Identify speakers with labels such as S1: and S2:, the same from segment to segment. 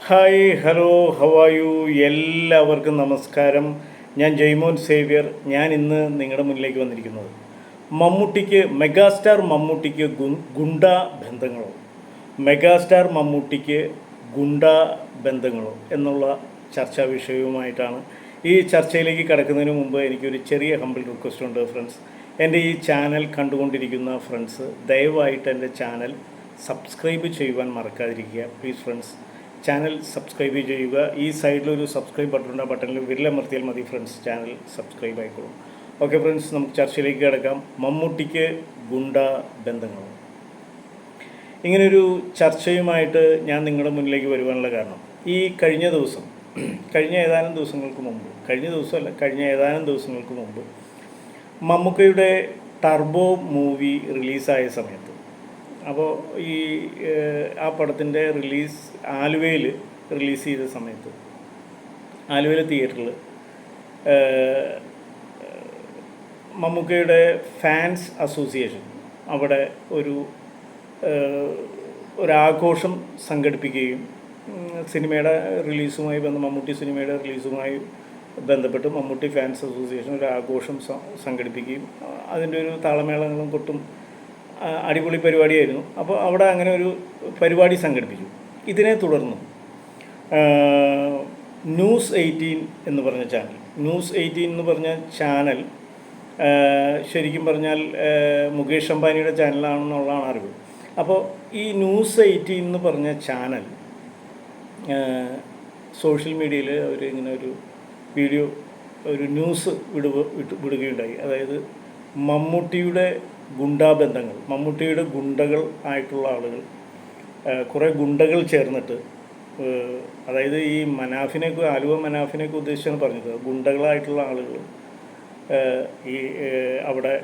S1: Hi hello how are you എല്ലാവർക്കും നമസ്കാരം. ഞാൻ ജയ്മോൻ സേവ്യർ. ഞാൻ ഇന്ന് നിങ്ങളുടെ മുന്നിലേക്ക് വന്നിരിക്കുന്നത് മെഗാസ്റ്റാർ മമ്മൂട്ടിക്ക് ഗുണ്ടാ ബന്ധങ്ങളോ മെഗാസ്റ്റാർ മമ്മൂട്ടിക്ക് ഗുണ്ടാ ബന്ധങ്ങളോ എന്നുള്ള ചർച്ചാ വിഷയവുമായിട്ടാണ്. ഈ ചർച്ചയിലേക്ക് കടക്കുന്നതിന് മുമ്പ് എനിക്കൊരു ചെറിയ ഹമ്പിൾ റിക്വസ്റ്റ് ഉണ്ട് ഫ്രണ്ട്സ്. എൻ്റെ ഈ ചാനൽ കണ്ടുകൊണ്ടിരിക്കുന്ന ഫ്രണ്ട്സ് ദയവായിട്ട് എൻ്റെ ചാനൽ സബ്സ്ക്രൈബ് ചെയ്യുവാൻ മറക്കാതിരിക്കുക. പ്ലീസ് ഫ്രണ്ട്സ്, ചാനൽ സബ്സ്ക്രൈബ് ചെയ്യുക. ഈ സൈഡിലൊരു സബ്സ്ക്രൈബ് ബട്ടൺ, ആ ബട്ടണിൽ വിരലമർത്തിയാൽ മതി ഫ്രണ്ട്സ്, ചാനൽ സബ്സ്ക്രൈബ് ആയിക്കോളും. ഓക്കെ ഫ്രണ്ട്സ്, നമുക്ക് ചർച്ചയിലേക്ക് കിടക്കാം. മമ്മൂട്ടിക്ക് ഗുണ്ടാ ബന്ധങ്ങൾ. ഇങ്ങനൊരു ചർച്ചയുമായിട്ട് ഞാൻ നിങ്ങളുടെ മുന്നിലേക്ക് വരുവാനുള്ള കാരണം, ഈ കഴിഞ്ഞ ഏതാനും ദിവസങ്ങൾക്ക് മുമ്പ് മമ്മൂക്കയുടെ ടർബോ മൂവി റിലീസായ സമയത്ത്, അപ്പോൾ ഈ ആ പടത്തിൻ്റെ ആലുവയിൽ റിലീസ് ചെയ്ത സമയത്ത് ആലുവയിലെ തിയേറ്ററിൽ മമ്മൂക്കയുടെ ഫാൻസ് അസോസിയേഷൻ അവിടെ ഒരാഘോഷം സംഘടിപ്പിക്കുകയും മമ്മൂട്ടി സിനിമയുടെ റിലീസുമായി ബന്ധപ്പെട്ട് മമ്മൂട്ടി ഫാൻസ് അസോസിയേഷൻ ഒരു ആഘോഷം സംഘടിപ്പിക്കുകയും അതിൻ്റെ ഒരു താളമേളങ്ങളും കൊട്ടും അടിപൊളി പരിപാടിയായിരുന്നു. അപ്പോൾ അവിടെ അങ്ങനെ ഒരു പരിപാടി സംഘടിപ്പിച്ചു. ഇതിനെ തുടർന്ന് ന്യൂസ് 18 എന്ന് പറഞ്ഞ ചാനൽ ശരിക്കും പറഞ്ഞാൽ മുകേഷ് അംബാനിയുടെ ചാനലാണെന്നുള്ളതാണ് അറിവ്. അപ്പോൾ ഈ ന്യൂസ് 18 എന്ന് പറഞ്ഞ ചാനൽ സോഷ്യൽ മീഡിയയിൽ അവർ ഇങ്ങനെ ഒരു ന്യൂസ് വിടുകയുണ്ടായി. അതായത് മമ്മൂട്ടിയുടെ ഗുണ്ടാബന്ധങ്ങൾ, മമ്മൂട്ടിയുടെ ഗുണ്ടകൾ ആയിട്ടുള്ള ആളുകൾ, കുറേ ഗുണ്ടകൾ ചേർന്നിട്ട്, അതായത് ഈ ആലുവ മനാഫിനെയൊക്കെ ഉദ്ദേശിച്ചാണ് പറഞ്ഞത്. ഗുണ്ടകളായിട്ടുള്ള ആളുകൾ ഈ അവിടെ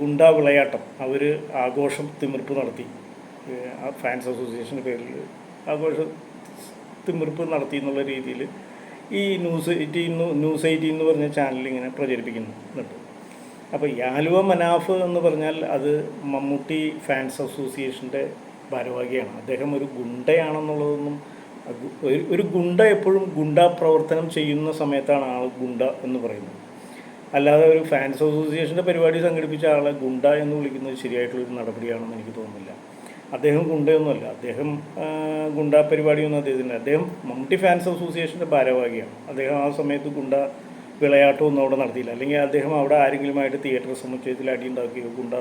S1: ഗുണ്ടാ വിളയാട്ടം, അവർ ആഘോഷം തിമിർപ്പ് നടത്തി, ഫാൻസ് അസോസിയേഷൻ്റെ പേരിൽ ആഘോഷം തിമിർപ്പ് നടത്തി എന്നുള്ള രീതിയിൽ ഈ ന്യൂസ് 18 എന്ന് പറഞ്ഞ ചാനൽ ഇങ്ങനെ പ്രചരിപ്പിക്കുന്നുണ്ട്. അപ്പോൾ ഈ ആലുവ മനാഫ് എന്ന് പറഞ്ഞാൽ അത് മമ്മൂട്ടി ഫാൻസ് അസോസിയേഷൻ്റെ ഭാരവാഹിയാണ്. അദ്ദേഹം ഒരു ഗുണ്ടയാണെന്നുള്ളതൊന്നും, ഒരു ഗുണ്ട എപ്പോഴും ഗുണ്ടാ പ്രവർത്തനം ചെയ്യുന്ന സമയത്താണ് ആൾ ഗുണ്ട എന്ന് പറയുന്നത്. അല്ലാതെ ഒരു ഫാൻസ് അസോസിയേഷൻ്റെ പരിപാടി സംഘടിപ്പിച്ച ആളെ ഗുണ്ട എന്ന് വിളിക്കുന്നത് ശരിയായിട്ടുള്ളൊരു നടപടിയാണെന്ന് എനിക്ക് തോന്നുന്നില്ല. അദ്ദേഹം ഗുണ്ടയൊന്നുമല്ല, ഗുണ്ടാ പരിപാടിയൊന്നും അദ്ദേഹം മമ്മൂട്ടി ഫാൻസ് അസോസിയേഷൻ്റെ ഭാരവാഹിയാണ്. അദ്ദേഹം ആ സമയത്ത് ഗുണ്ട വിളയാട്ടമൊന്നും അവിടെ നടത്തിയില്ല. അല്ലെങ്കിൽ അദ്ദേഹം അവിടെ ആരെങ്കിലുമായിട്ട് തിയേറ്റർ സമുച്ചയത്തിൽ അടിയുണ്ടാക്കുകയോ ഗുണ്ട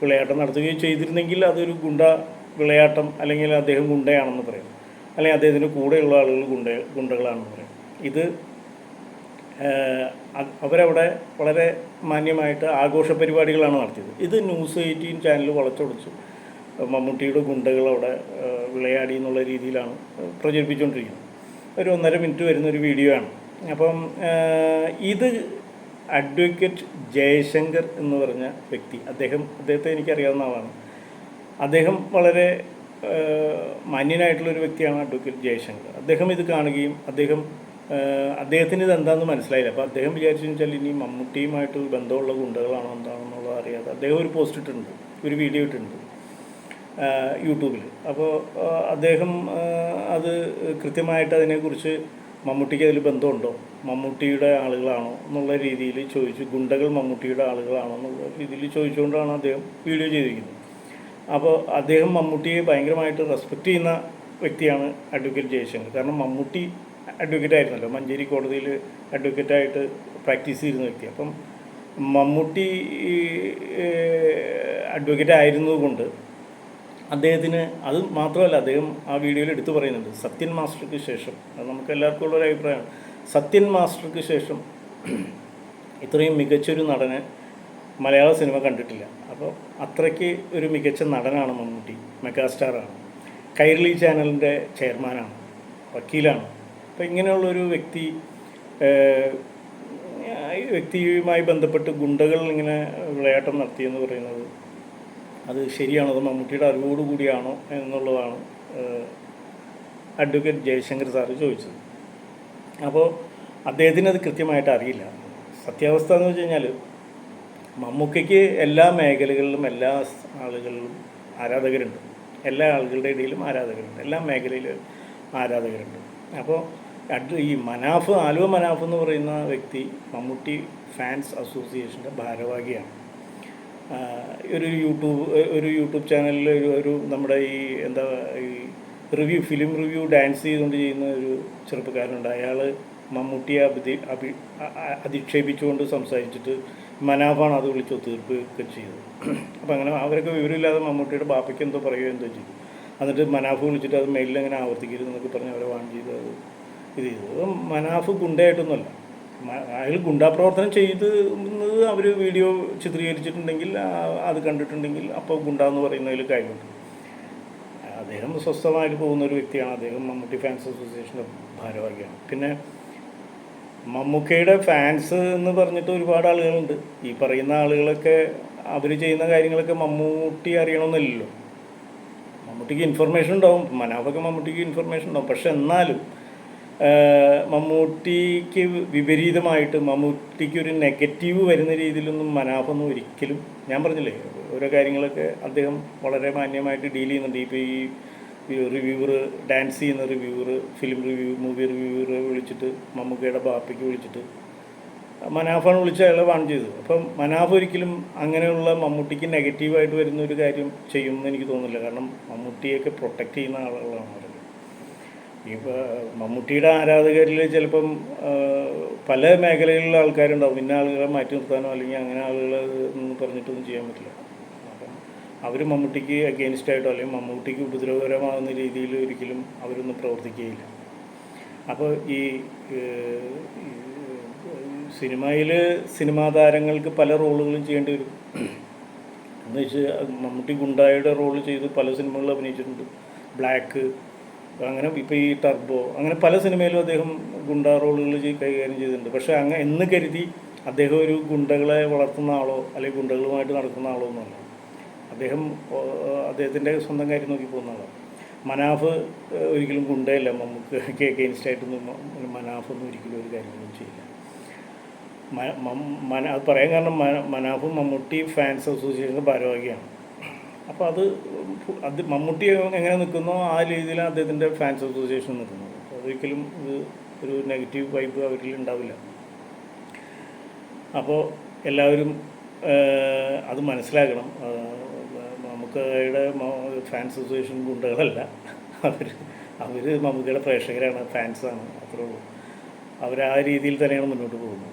S1: വിളയാട്ടം നടത്തുകയോ ചെയ്തിരുന്നെങ്കിൽ അതൊരു ഗുണ്ട വിളയാട്ടം, അല്ലെങ്കിൽ അദ്ദേഹം ഗുണ്ടയാണെന്ന് പറയും, അല്ലെങ്കിൽ അദ്ദേഹത്തിൻ്റെ കൂടെയുള്ള ആളുകൾ ഗുണ്ടകളാണെന്ന് പറയും. ഇത് അവരവിടെ വളരെ മാന്യമായിട്ട് ആഘോഷ പരിപാടികളാണ് നടത്തിയത്. ഇത് ന്യൂസ് 18 ചാനൽ വളച്ചൊടിച്ച് മമ്മൂട്ടിയുടെ ഗുണ്ടകൾ അവിടെ വിളയാടി എന്നുള്ള രീതിയിലാണ് പ്രചരിപ്പിച്ചുകൊണ്ടിരിക്കുന്നത്. ഒരു 1.5 മിനിറ്റ് വരുന്നൊരു വീഡിയോ ആണ്. അപ്പം ഇത് അഡ്വക്കേറ്റ് ജയശങ്കർ എന്ന് പറഞ്ഞ വ്യക്തി, അദ്ദേഹത്തെ എനിക്കറിയാവുന്ന ആളാണ്. അദ്ദേഹം വളരെ മാന്യനായിട്ടുള്ളൊരു വ്യക്തിയാണ് അഡ്വക്കേറ്റ് ജയശങ്കർ. അദ്ദേഹം ഇത് കാണുകയും അദ്ദേഹത്തിന് ഇതെന്താണെന്ന് മനസ്സിലായില്ല. അപ്പോൾ അദ്ദേഹം വിചാരിച്ചു വെച്ചാൽ ഇനി മമ്മൂട്ടിയുമായിട്ട് ബന്ധമുള്ള ഗുണ്ടകളാണോ എന്താണെന്നുള്ളത് അറിയാതെ അദ്ദേഹം ഒരു പോസ്റ്റ് ഇട്ടിട്ടുണ്ട്, ഒരു വീഡിയോ ഇട്ടിട്ടുണ്ട് യൂട്യൂബിൽ. അപ്പോൾ അദ്ദേഹം അത് കൃത്യമായിട്ട് അതിനെക്കുറിച്ച് മമ്മൂട്ടിക്ക് അതിൽ ബന്ധമുണ്ടോ, മമ്മൂട്ടിയുടെ ആളുകളാണോ എന്നുള്ള രീതിയിൽ ചോദിച്ചു, ഗുണ്ടകൾ മമ്മൂട്ടിയുടെ ആളുകളാണോ എന്നുള്ള രീതിയിൽ ചോദിച്ചുകൊണ്ടാണ് അദ്ദേഹം വീഡിയോ ചെയ്തിരിക്കുന്നത്. അപ്പോൾ അദ്ദേഹം മമ്മൂട്ടിയെ ഭയങ്കരമായിട്ട് റെസ്പെക്റ്റ് ചെയ്യുന്ന വ്യക്തിയാണ് അഡ്വക്കേറ്റ് ജയശങ്കർ. കാരണം മമ്മൂട്ടി അഡ്വക്കേറ്റ് ആയിരുന്നല്ലോ, മഞ്ചേരി കോടതിയിൽ അഡ്വക്കേറ്റായിട്ട് പ്രാക്ടീസ് ചെയ്യുന്ന വ്യക്തി. അപ്പം മമ്മൂട്ടി അഡ്വക്കേറ്റ് ആയിരുന്നതുകൊണ്ട് അദ്ദേഹത്തിന്, അത് മാത്രമല്ല, അദ്ദേഹം ആ വീഡിയോയിൽ എടുത്തു പറയുന്നുണ്ട്, സത്യൻ മാസ്റ്റർക്ക് ശേഷം, അത് നമുക്ക് എല്ലാവർക്കും ഉള്ളൊരു അഭിപ്രായമാണ്, സത്യൻ മാസ്റ്റർക്ക് ശേഷം ഇത്രയും മികച്ചൊരു നടനെ മലയാള സിനിമ കണ്ടിട്ടില്ല. അപ്പോൾ അത്രയ്ക്ക് ഒരു മികച്ച നടനാണ് മമ്മൂട്ടി, മെഗാസ്റ്റാറാണ്, കൈരളി ചാനലിൻ്റെ ചെയർമാനാണ്, വക്കീലാണ്. അപ്പോൾ ഇങ്ങനെയുള്ളൊരു വ്യക്തിയുമായി ബന്ധപ്പെട്ട് ഗുണ്ടകൾ ഇങ്ങനെ വിളയാട്ടം നടത്തിയെന്ന് പറയുന്നത് അത് ശരിയാണോ, അത് മമ്മൂട്ടിയുടെ അറിവോടുകൂടിയാണോ എന്നുള്ളതാണ് അഡ്വക്കേറ്റ് ജയശങ്കർ സാറ് ചോദിച്ചത്. അപ്പോൾ അദ്ദേഹത്തിന് അത് കൃത്യമായിട്ട് അറിയില്ല. സത്യാവസ്ഥ എന്ന് വെച്ച് കഴിഞ്ഞാൽ മമ്മൂക്കയ്ക്ക് എല്ലാ മേഖലകളിലും എല്ലാ ആളുകളിലും ആരാധകരുണ്ട്, എല്ലാ ആളുകളുടെ ഇടയിലും ആരാധകരുണ്ട്, എല്ലാ മേഖലയിലും ആരാധകരുണ്ട്. അപ്പോൾ ഈ ആലുവ മനാഫ് എന്ന് പറയുന്ന വ്യക്തി മമ്മൂട്ടി ഫാൻസ് അസോസിയേഷൻ്റെ ഭാരവാഹിയാണ്. ഒരു യൂട്യൂബ് ചാനലിൽ ഒരു നമ്മുടെ ഈ ഫിലിം റിവ്യൂ ഡാൻസ് ചെയ്തുകൊണ്ട് ചെയ്യുന്ന ഒരു ചെറുപ്പക്കാരനുണ്ട്. അയാൾ മമ്മൂട്ടിയെ അധിക്ഷേപിച്ചുകൊണ്ട് സംസാരിച്ചിട്ട് മനാഫാണ് അത് വിളിച്ച് ഒത്തുതീർപ്പൊക്കെ ചെയ്തത്. അപ്പോൾ അങ്ങനെ അവരൊക്കെ വിവരമില്ലാതെ മമ്മൂട്ടിയുടെ ബാപ്പയ്ക്ക് എന്തോ പറയുകയോ എന്തോ ചെയ്തു. എന്നിട്ട് മനാഫ് വിളിച്ചിട്ട് അത് മെയിലിൽ അങ്ങനെ ആവർത്തിക്കരുത് എന്നൊക്കെ പറഞ്ഞ് അവരെ വാൺ ചെയ്ത് അത് ഇത് ചെയ്തു. അത് മനാഫ് ഗുണ്ടയായിട്ടൊന്നുമല്ല. അയാൾ ഗുണ്ടാപ്രവർത്തനം ചെയ്തത് അവർ വീഡിയോ ചിത്രീകരിച്ചിട്ടുണ്ടെങ്കിൽ അത് കണ്ടിട്ടുണ്ടെങ്കിൽ അപ്പോൾ ഗുണ്ടാന്ന് പറയുന്നതിൽ കാര്യമുണ്ട്. അദ്ദേഹം സ്വസ്ഥമായിട്ട് പോകുന്നൊരു വ്യക്തിയാണ്. അദ്ദേഹം മമ്മൂട്ടി ഫാൻസ് അസോസിയേഷൻ്റെ ഭാരവാഹിയാണ്. പിന്നെ മമ്മൂക്കയുടെ ഫാൻസ് എന്ന് പറഞ്ഞിട്ട് ഒരുപാട് ആളുകളുണ്ട്. ഈ പറയുന്ന ആളുകളൊക്കെ അവർ ചെയ്യുന്ന കാര്യങ്ങളൊക്കെ മമ്മൂട്ടി അറിയണമെന്നില്ലല്ലോ. മമ്മൂട്ടിക്ക് ഇൻഫർമേഷൻ ഉണ്ടാവും, മനാഫൊക്കെ മമ്മൂട്ടിക്ക് ഇൻഫർമേഷൻ ഉണ്ടാവും. പക്ഷെ എന്നാലും മമ്മൂട്ടിക്ക് വിപരീതമായിട്ട് മമ്മൂട്ടിക്ക് ഒരു നെഗറ്റീവ് വരുന്ന രീതിയിലൊന്നും മനാഫൊന്നും ഒരിക്കലും, ഞാൻ പറഞ്ഞില്ലേ ഓരോ കാര്യങ്ങളൊക്കെ അദ്ദേഹം വളരെ മാന്യമായിട്ട് ഡീൽ ചെയ്യുന്നുണ്ട്. ഇപ്പോൾ ഈ റിവ്യൂവർ, ഡാൻസ് ചെയ്യുന്ന reviewer, film review, movie reviewer വിളിച്ചിട്ട് മമ്മൂക്കയുടെ ബാപ്പയ്ക്ക് വിളിച്ചിട്ട് മനാഫാണ് വിളിച്ച് അയാളെ വാൺ ചെയ്തത്. അപ്പം മനാഫ് ഒരിക്കലും അങ്ങനെയുള്ള മമ്മൂട്ടിക്ക് നെഗറ്റീവായിട്ട് വരുന്ന ഒരു കാര്യം ചെയ്യുമെന്ന് എനിക്ക് തോന്നുന്നില്ല. കാരണം മമ്മൂട്ടിയൊക്കെ പ്രൊട്ടക്റ്റ് ചെയ്യുന്ന ആളുകളാണ് അവർ. ഇപ്പോൾ മമ്മൂട്ടിയുടെ ആരാധകരിൽ ചിലപ്പം പല മേഖലയിലുള്ള ആൾക്കാരുണ്ടാവും. ഇന്ന ആളുകളെ മാറ്റി നിർത്താനോ അല്ലെങ്കിൽ അങ്ങനെ ആളുകളെ എന്ന് പറഞ്ഞിട്ടൊന്നും ചെയ്യാൻ പറ്റില്ല. അപ്പം അവർ മമ്മൂട്ടിക്ക് അഗെയിൻസ്റ്റായിട്ടോ അല്ലെങ്കിൽ മമ്മൂട്ടിക്ക് ഉപദ്രവകരമാകുന്ന രീതിയിൽ ഒരിക്കലും അവരൊന്നും പ്രവർത്തിക്കുകയില്ല. അപ്പോൾ ഈ സിനിമാ താരങ്ങൾക്ക് പല റോളുകളും ചെയ്യേണ്ടി വരും. എന്ന് വെച്ചാൽ മമ്മൂട്ടി ഗുണ്ടായുടെ റോൾ ചെയ്ത് പല സിനിമകളിൽ അഭിനയിച്ചിട്ടുണ്ട്. ബ്ലാക്ക്, അങ്ങനെ ഇപ്പോൾ ഈ ടർബോ, അങ്ങനെ പല സിനിമയിലും അദ്ദേഹം ഗുണ്ടാ റോളുകൾ കൈകാര്യം ചെയ്തിട്ടുണ്ട്. പക്ഷേ എന്ന് കരുതി അദ്ദേഹം ഒരു ഗുണ്ടകളെ വളർത്തുന്ന ആളോ അല്ലെങ്കിൽ ഗുണ്ടകളുമായിട്ട് നടക്കുന്ന ആളോ ഒന്നുമല്ല. അദ്ദേഹത്തിൻ്റെ സ്വന്തം കാര്യം നോക്കി പോകുന്ന ആളാണ്. മനാഫ് ഒരിക്കലും ഗുണ്ടയല്ല. മമ്മൂക്ക് അഗെയിൻസ്റ്റായിട്ടൊന്നും മനാഫൊന്നും ഒരിക്കലും ഒരു കാര്യങ്ങളൊന്നും ചെയ്യില്ല. അത് പറയാൻ കാരണം മനാഫും മമ്മൂട്ടി ഫാൻസ് അസോസിയേഷൻ്റെ ഭാരവാഹിയാണ്. അപ്പോൾ അത് മമ്മൂട്ടി എങ്ങനെ നിൽക്കുന്നോ ആ രീതിയിലാണ് അദ്ദേഹത്തിൻ്റെ ഫാൻസ് അസോസിയേഷൻ നിൽക്കുന്നത്. അപ്പോൾ അതൊരിക്കലും ഒരു നെഗറ്റീവ് വൈബ് അവരിൽ ഉണ്ടാവില്ല. അപ്പോൾ എല്ലാവരും അത് മനസ്സിലാക്കണം. മമ്മൂക്കയുടെ ഫാൻസ് അസോസിയേഷൻ ഗുണ്ടകളല്ല. അവർ മമ്മൂക്കയുടെ പ്രേക്ഷകരാണ്, ഫാൻസാണ്, അത്രേ ഉള്ളൂ. അവർ ആ രീതിയിൽ തന്നെയാണ് മുന്നോട്ട് പോകുന്നത്.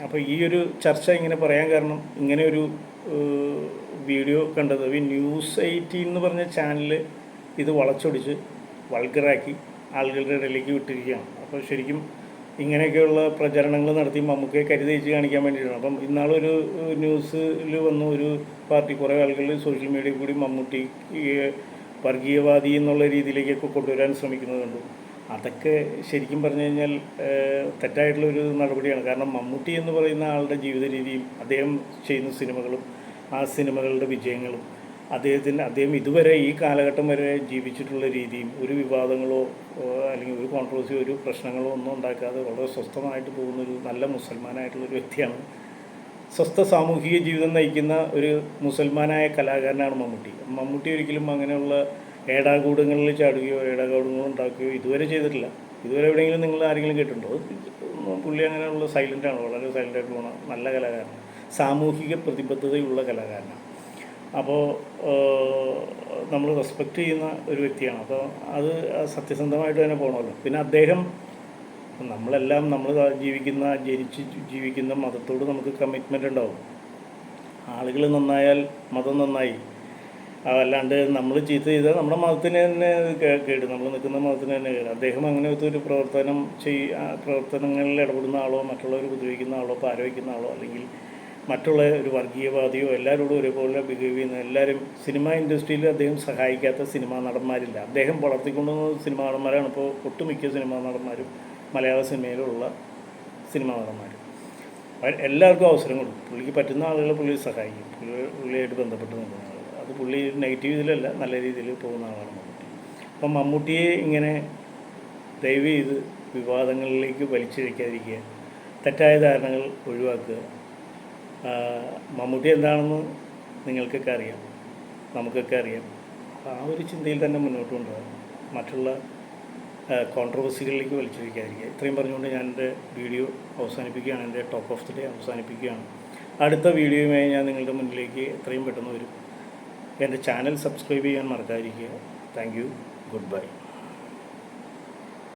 S1: അപ്പോൾ ഈ ഒരു ചർച്ച ഇങ്ങനെ പറയാൻ കാരണം, ഇങ്ങനെ ഒരു വീഡിയോ കണ്ടത് ഈ ന്യൂസ് 18 എന്ന് പറഞ്ഞ ചാനൽ ഇത് വളച്ചൊടിച്ച് വൾഗറാക്കി ആളുകളുടെ ഇടയിലേക്ക് വിട്ടിരിക്കുകയാണ്. അപ്പോൾ ശരിക്കും ഇങ്ങനെയൊക്കെയുള്ള പ്രചരണങ്ങൾ നടത്തി മമ്മൂക്കയെ കരുതേച്ച് കാണിക്കാൻ വേണ്ടിയിട്ടാണ്. അപ്പം ഇന്നാളൊരു ന്യൂസിൽ വന്നു, ഒരു പാർട്ടി കുറേ ആളുകൾ സോഷ്യൽ മീഡിയയിൽ കൂടി മമ്മൂട്ടി വർഗീയവാദി എന്നുള്ള രീതിയിലേക്കൊക്കെ കൊണ്ടുവരാൻ ശ്രമിക്കുന്നത് കണ്ടു. അതൊക്കെ ശരിക്കും പറഞ്ഞു കഴിഞ്ഞാൽ തെറ്റായിട്ടുള്ളൊരു നടപടിയാണ്. കാരണം മമ്മൂട്ടി എന്ന് പറയുന്ന ആളുടെ ജീവിത രീതിയും അദ്ദേഹം ചെയ്യുന്ന സിനിമകളും ആ സിനിമകളുടെ വിജയങ്ങളും അദ്ദേഹം ഇതുവരെ ഈ കാലഘട്ടം വരെ ജീവിച്ചിട്ടുള്ള രീതിയും ഒരു വിവാദങ്ങളോ അല്ലെങ്കിൽ ഒരു കോൺട്രവേഴ്സിയോ ഒരു പ്രശ്നങ്ങളോ ഒന്നും ഉണ്ടാക്കാതെ വളരെ സ്വസ്ഥമായിട്ട് പോകുന്നൊരു നല്ല മുസൽമാനായിട്ടുള്ളൊരു വ്യക്തിയാണ്. സ്വസ്ഥ സാമൂഹിക ജീവിതം നയിക്കുന്ന ഒരു മുസൽമാനായ കലാകാരനാണ് മമ്മൂട്ടി. ഒരിക്കലും അങ്ങനെയുള്ള ഏടാകൂടങ്ങളിൽ ചാടുകയോ ഏടാകൂടങ്ങൾ ഉണ്ടാക്കുകയോ ഇതുവരെ ചെയ്തിട്ടില്ല. ഇതുവരെ എവിടെയെങ്കിലും നിങ്ങൾ ആരെങ്കിലും കേട്ടിട്ടുണ്ടോ? പുള്ളി അങ്ങനെയുള്ള സൈലൻ്റാണ്, വളരെ സൈലൻ്റായിട്ട് പോകണം, നല്ല കലാകാരൻ, സാമൂഹിക പ്രതിബദ്ധതയുള്ള കലാകാരനാണ്. അപ്പോൾ നമ്മൾ റെസ്പെക്റ്റ് ചെയ്യുന്ന ഒരു വ്യക്തിയാണ്. അപ്പോൾ അത് സത്യസന്ധമായിട്ട് തന്നെ പോകണമല്ലോ. പിന്നെ അദ്ദേഹം നമ്മൾ ജനിച്ച് ജീവിക്കുന്ന മതത്തോട് നമുക്ക് കമ്മിറ്റ്മെൻ്റ് ഉണ്ടാവും. ആളുകൾ നന്നായാൽ മതം നന്നായി. അല്ലാണ്ട് നമ്മൾ ചീത്ത ചെയ്താൽ നമ്മുടെ മതത്തിന് തന്നെ കേട്, നമ്മൾ നിൽക്കുന്ന മതത്തിന് തന്നെ കേട്. അദ്ദേഹം അങ്ങനത്തെ ഒരു പ്രവർത്തനങ്ങളിൽ ഇടപെടുന്ന ആളോ മറ്റുള്ളവർ ഉപദ്രവിക്കുന്ന ആളോ പാരവയ്ക്കുന്ന ആളോ അല്ലെങ്കിൽ മറ്റുള്ള ഒരു വർഗീയവാദിയോ എല്ലാവരോടും ഒരേപോലെ ബിഹേവ് ചെയ്യുന്ന എല്ലാവരും സിനിമാ ഇൻഡസ്ട്രിയിൽ അദ്ദേഹം സഹായിക്കാത്ത സിനിമാ നടന്മാരില്ല. അദ്ദേഹം വളർത്തിക്കൊണ്ടുവന്ന സിനിമാ നടന്മാരാണ് ഇപ്പോൾ ഒട്ടുമിക്ക സിനിമാ നടന്മാരും മലയാള സിനിമയിലുള്ള സിനിമാ നടന്മാർ. എല്ലാവർക്കും അവസരം കൊടുക്കും. പുള്ളിക്ക് പറ്റുന്ന ആളുകളെ പുള്ളി സഹായിക്കും. പുള്ളിയായിട്ട് ബന്ധപ്പെട്ട് നിൽക്കുന്ന ആളുകൾ. അത് പുള്ളി നെഗറ്റീവ് ഇതിലല്ല, നല്ല രീതിയിൽ പോകുന്ന ആളാണ് മമ്മൂട്ടി. അപ്പം മമ്മൂട്ടിയെ ഇങ്ങനെ ദയവ് ചെയ്ത് വിവാദങ്ങളിലേക്ക് വലിച്ചിഴക്കാതിരിക്കുക, തെറ്റായ ധാരണകൾ ഒഴിവാക്കുക. മമ്മൂട്ടി എന്താണെന്ന് നിങ്ങൾക്കൊക്കെ അറിയാം, നമുക്കൊക്കെ അറിയാം. ആ ഒരു ചിന്തയിൽ തന്നെ മുന്നോട്ട് കൊണ്ടുപോകാം. മറ്റുള്ള കോൺട്രവേഴ്സികളിലേക്ക് വലിച്ചിരിക്കാതിരിക്കുക. ഇത്രയും പറഞ്ഞുകൊണ്ട് ഞാൻ എൻ്റെ വീഡിയോ അവസാനിപ്പിക്കുകയാണ്, എൻ്റെ ടോക്ക് ഓഫ് ദി ഡേ അവസാനിപ്പിക്കുകയാണ്. അടുത്ത വീഡിയോയുമായി ഞാൻ നിങ്ങളുടെ മുന്നിലേക്ക് എത്രയും പെട്ടെന്ന് വരും. എൻ്റെ ചാനൽ സബ്സ്ക്രൈബ് ചെയ്യാൻ മറക്കാതിരിക്കുക. Thank you. Good bye.